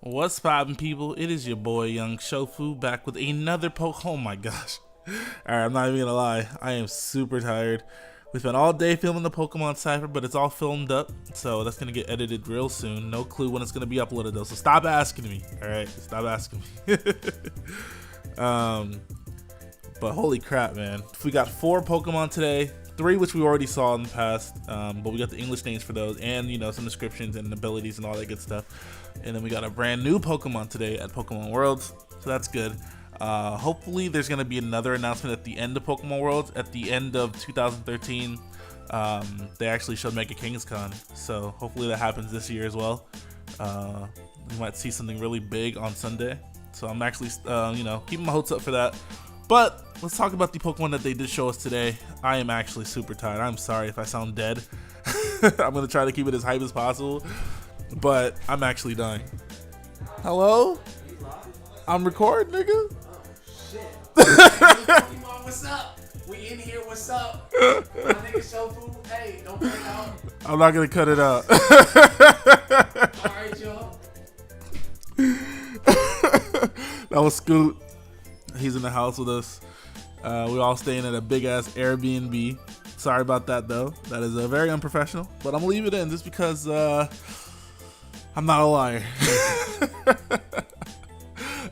What's poppin', people? It is your boy Young Shofu back with another Oh my gosh. Alright, I'm not even gonna lie. I am super tired. We spent all day filming the Pokemon Cypher, but it's all filmed up, so that's gonna get edited real soon. No clue when it's gonna be uploaded though, so stop asking me. Alright, stop asking me. But holy crap, man. We got 4 Pokemon today. 3 which we already saw in the past, but we got the English names for those, and you know, some descriptions and abilities and all that good stuff. And then we got a brand new Pokemon today at Pokemon Worlds, so that's good. Hopefully there's going to be another announcement at the end of Pokemon Worlds. At the end of 2013, they actually showed Mega KingsCon, so hopefully that happens this year as well. We might see something really big on Sunday, so I'm actually you know, keeping my hopes up for that. But let's talk about the Pokemon that they did show us today. I am actually super tired. I'm sorry if I sound dead. I'm going to try to keep it as hype as possible, but I'm actually dying. Hello? I'm recording, nigga. Oh, shit. Pokemon, what's up? We in here, what's up? My nigga Shofu, hey, don't play out. I'm not going to cut it out. Alright, y'all. That was Scoot. He's in the house with us. We're all staying at a big ass Airbnb. Sorry about that though. That is very unprofessional, but I'm gonna leave it in just because I'm not a liar.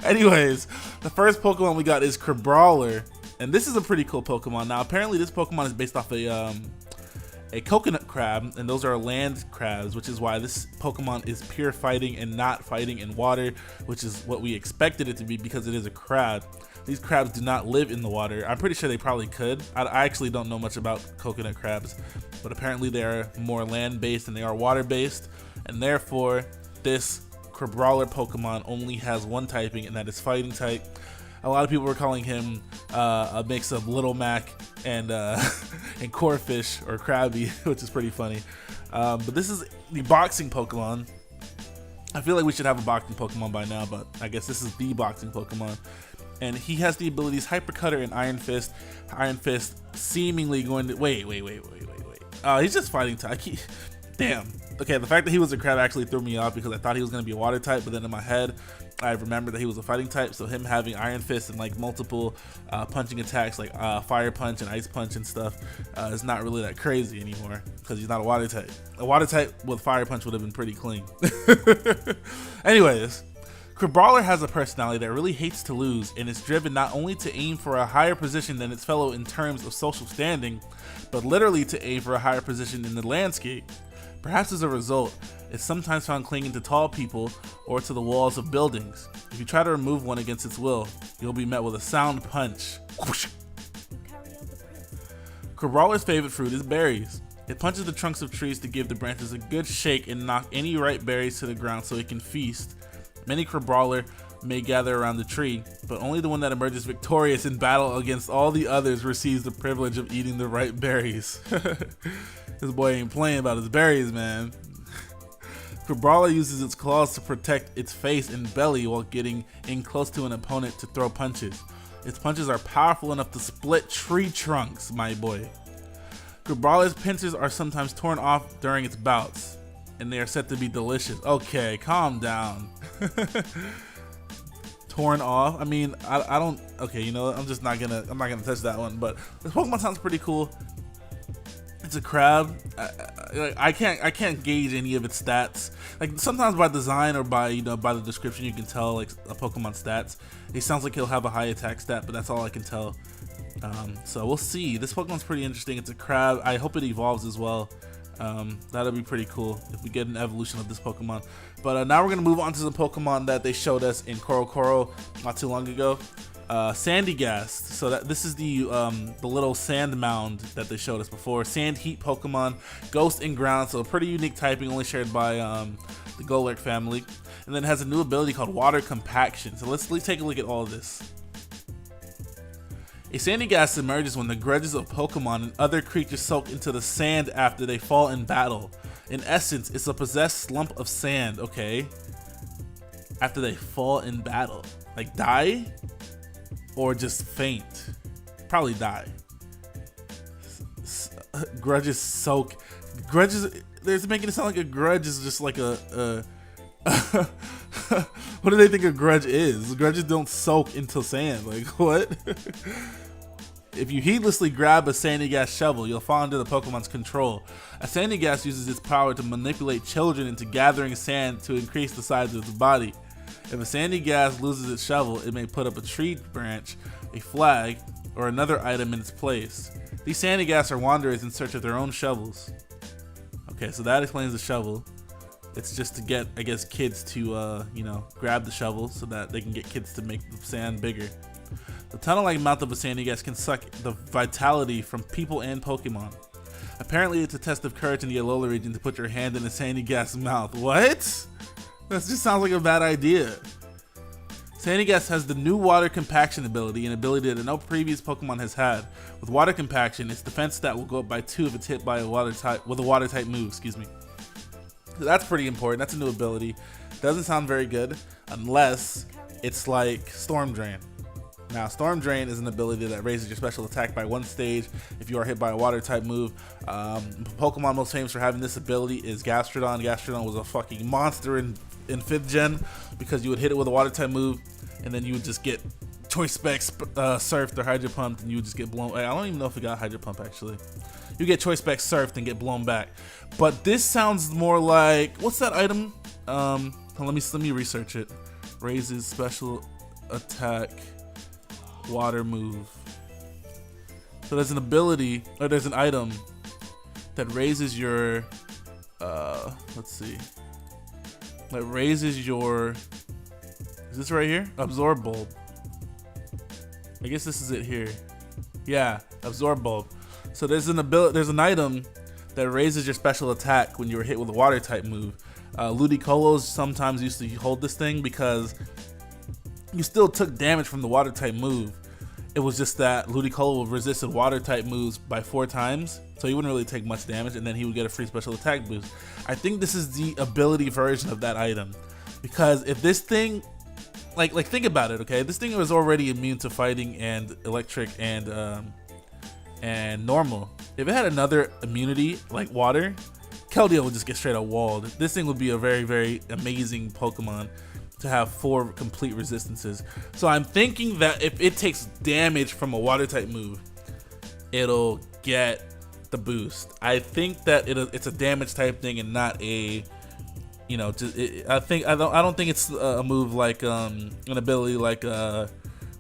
Anyways, the first Pokemon we got is Crabrawler, and this is a pretty cool Pokemon. Now apparently this Pokemon is based off a coconut crab, and those are land crabs, which is why this Pokemon is pure fighting and not fighting in water, which is what we expected it to be because it is a crab. These crabs do not live in the water. I'm pretty sure they probably could. I actually don't know much about coconut crabs, but apparently they are more land-based than they are water-based, and therefore this Crabrawler Pokemon only has one typing, and that is fighting type. A lot of people were calling him a mix of Little Mac and and Corfish or Krabby, which is pretty funny. But this is the boxing Pokemon. I feel like we should have a boxing Pokemon by now, but I guess this is the boxing Pokemon. And he has the abilities Hyper Cutter and Iron Fist. Iron Fist seemingly going to wait. He's just fighting type. Damn. Okay, the fact that he was a crab actually threw me off because I thought he was going to be a water type, but then in my head, I remembered that he was a fighting type, so him having Iron Fist and like multiple punching attacks like Fire Punch and Ice Punch and stuff is not really that crazy anymore because he's not a water type. A water type with Fire Punch would have been pretty clean. Anyways, Crabrawler has a personality that really hates to lose and is driven not only to aim for a higher position than its fellow in terms of social standing, but literally to aim for a higher position in the landscape. Perhaps as a result, it's sometimes found clinging to tall people or to the walls of buildings. If you try to remove one against its will, you'll be met with a sound punch. Crabrawler's favorite fruit is berries. It punches the trunks of trees to give the branches a good shake and knock any ripe berries to the ground so it can feast. Many Crabrawler may gather around the tree, but only the one that emerges victorious in battle against all the others receives the privilege of eating the ripe berries. This boy ain't playing about his berries, man. Crabrawler uses its claws to protect its face and belly while getting in close to an opponent to throw punches. Its punches are powerful enough to split tree trunks, my boy. Crabrawler's pincers are sometimes torn off during its bouts, and they are said to be delicious. Okay, calm down. Torn off. I mean, I don't. Okay, you know, I'm not gonna touch that one. But this Pokemon sounds pretty cool. It's a crab. I can't gauge any of its stats. Like sometimes by design or by by the description you can tell like a Pokemon's stats. It sounds like he'll have a high attack stat, but that's all I can tell. So we'll see. This Pokemon's pretty interesting. It's a crab. I hope it evolves as well. That'll be pretty cool if we get an evolution of this Pokemon. But now we're gonna move on to some Pokemon that they showed us in Koro not too long ago. Sandygast. So this is the little sand mound that they showed us before. Sand Heat Pokemon, Ghost and Ground. So a pretty unique typing, only shared by the Golurk family. And then it has a new ability called Water Compaction. So let's take a look at all of this. A Sandygast emerges when the grudges of Pokemon and other creatures soak into the sand after they fall in battle. In essence, it's a possessed lump of sand, okay? After they fall in battle. Like die? Or just faint? Probably die. Grudges soak. Grudges, they're making it sound like a grudge is just like a What do they think a grudge is? Grudges don't soak into sand. Like, what? If you heedlessly grab a sandy gas shovel, you'll fall under the Pokemon's control. A sandy gas uses its power to manipulate children into gathering sand to increase the size of its body. If a sandy gas loses its shovel, it may put up a tree branch, a flag, or another item in its place. These sandy gas are wanderers in search of their own shovels. Okay, so that explains the shovel. It's just to get, I guess, kids to, grab the shovel so that they can get kids to make the sand bigger. The tunnel-like mouth of a sandy gas can suck the vitality from people and Pokemon. Apparently, it's a test of courage in the Alola region to put your hand in a sandy gas mouth. What? That just sounds like a bad idea. Sandy gas has the new water compaction ability, an ability that no previous Pokemon has had. With water compaction, its defense stat will go up by 2 if it's hit by a water type move. Excuse me. So that's pretty important. That's a new ability. Doesn't sound very good unless it's like Storm Drain. Now, Storm Drain is an ability that raises your special attack by 1 stage if you are hit by a water type move. Pokemon most famous for having this ability is Gastrodon. Gastrodon was a fucking monster in 5th gen because you would hit it with a water type move and then you would just get Choice Spec surfed or Hydro Pumped and you would just get blown. I don't even know if it got Hydro Pump actually. You get Choice Spec surfed and get blown back. But this sounds more like, what's that item? Let me research it. Raises special attack water move. So there's an ability, or there's an item that raises your let's see, that raises your, is this right here? Absorb Bulb. I guess this is it here. Yeah, Absorb Bulb. So there's an item that raises your special attack when you were hit with a water type move. Ludicolo's sometimes used to hold this thing because you still took damage from the water type move. It was just that Ludicolo resisted water type moves by 4 times, so he wouldn't really take much damage, and then he would get a free special attack boost. I think this is the ability version of that item, because if this thing, like think about it, okay? This thing was already immune to fighting and electric and normal. If it had another immunity like water, Keldeo would just get straight up walled. This thing would be a very, very amazing Pokemon to have 4 complete resistances. So I'm thinking that if it takes damage from a water type move, it'll get the boost. I think that it's a damage type thing and not a, I don't think it's a move like an ability like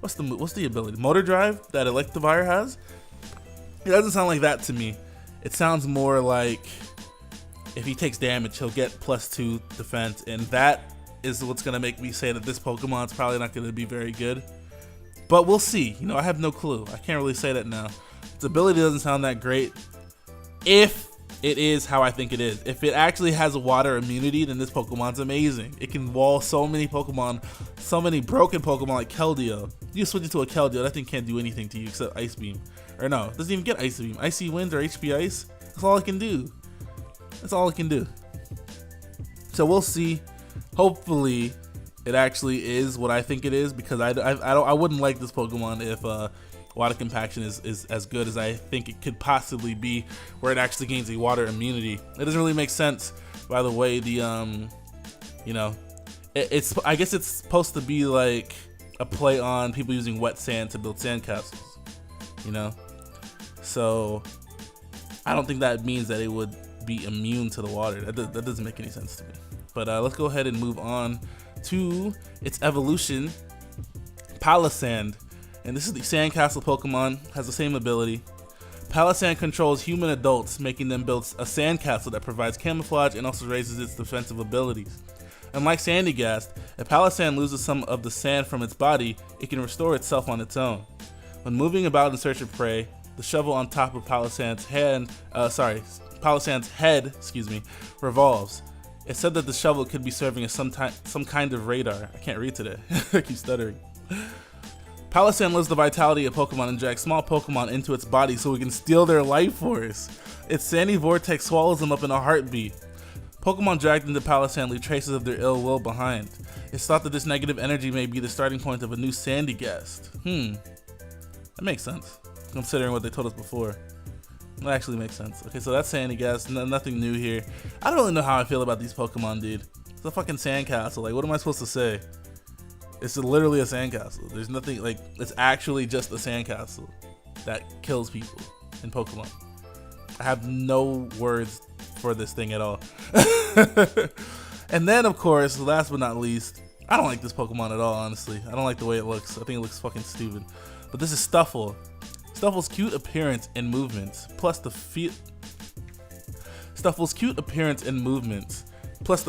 what's the ability? Motor Drive that Electivire has? It doesn't sound like that to me. It sounds more like if he takes damage, he'll get +2 defense, and that is what's gonna make me say that this Pokemon's probably not gonna be very good. But we'll see. I have no clue. I can't really say that now. Its ability doesn't sound that great. If it is how I think it is. If it actually has water immunity, then this Pokemon's amazing. It can wall so many Pokemon, so many broken Pokemon like Keldeo. You switch it to a Keldeo, that thing can't do anything to you except Ice Beam. Or no, it doesn't even get Ice Beam. Icy Wind or HP Ice, that's all it can do. That's all it can do. So we'll see. Hopefully, it actually is what I think it is, because I wouldn't like this Pokemon if water compaction is as good as I think it could possibly be, where it actually gains a water immunity. It doesn't really make sense, by the way. The it's I guess it's supposed to be like a play on people using wet sand to build sandcastles. So I don't think that means that it would be immune to the water. That doesn't make any sense to me. But let's go ahead and move on to its evolution, Palossand. And this is the Sandcastle Pokemon, has the same ability. Palossand controls human adults, making them build a sandcastle that provides camouflage and also raises its defensive abilities. Unlike Sandygast, if Palossand loses some of the sand from its body, it can restore itself on its own. When moving about in search of prey, the shovel on top of Palossand's head, revolves. It's said that the shovel could be serving as some kind of radar. I can't read today. I keep stuttering. Palossand lives the vitality of Pokemon and injects small Pokemon into its body so it can steal their life force. Its sandy vortex swallows them up in a heartbeat. Pokemon dragged into Palossand leave traces of their ill will behind. It's thought that this negative energy may be the starting point of a new Sandygast. That makes sense, considering what they told us before. That actually makes sense. Okay, so that's Sandygast. Nothing new here. I don't really know how I feel about these Pokemon, dude. It's a fucking sandcastle. Like, what am I supposed to say? It's literally a sandcastle. There's nothing like, it's actually just a sandcastle that kills people in Pokemon. I have no words for this thing at all. And then, of course, last but not least, I don't like this Pokemon at all, honestly. I don't like the way it looks. I think it looks fucking stupid. But this is Stuffle. Stuffle's cute appearance and movements, plus the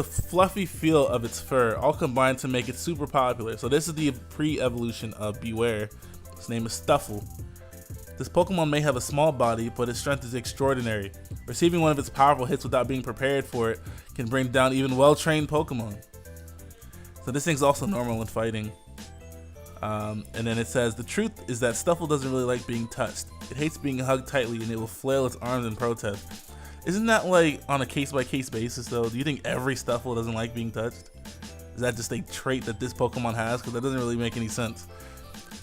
fluffy feel of its fur, all combined to make it super popular. So this is the pre-evolution of Beware. Its name is Stuffle. This Pokemon may have a small body, but its strength is extraordinary. Receiving one of its powerful hits without being prepared for it can bring down even well-trained Pokemon. So this thing's also normal in fighting. And then it says, the truth is that Stuffle doesn't really like being touched. It hates being hugged tightly and it will flail its arms in protest. Isn't that like on a case-by-case basis though? Do you think every Stuffle doesn't like being touched? Is that just a trait that this Pokemon has? Because that doesn't really make any sense.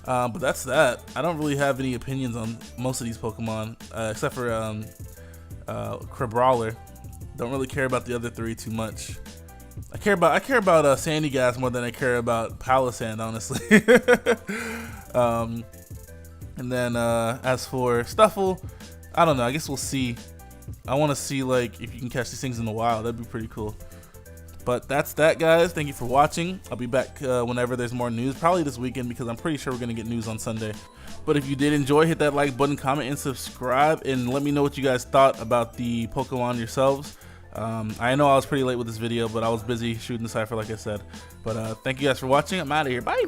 But that's that. I don't really have any opinions on most of these Pokemon, except for Crabrawler. Don't really care about the other three too much. I care about Sandy Gas more than I care about Palisand, honestly. And then as for Stuffle, I don't know. I guess we'll see. I want to see like if you can catch these things in the wild. That'd be pretty cool. But that's that, guys. Thank you for watching. I'll be back whenever there's more news, probably this weekend, because I'm pretty sure we're gonna get news on Sunday. But if you did enjoy, hit that like button, comment, and subscribe, and let me know what you guys thought about the Pokemon yourselves. I know I was pretty late with this video, but I was busy shooting the cipher, like I said. But thank you guys for watching. I'm out of here. Bye.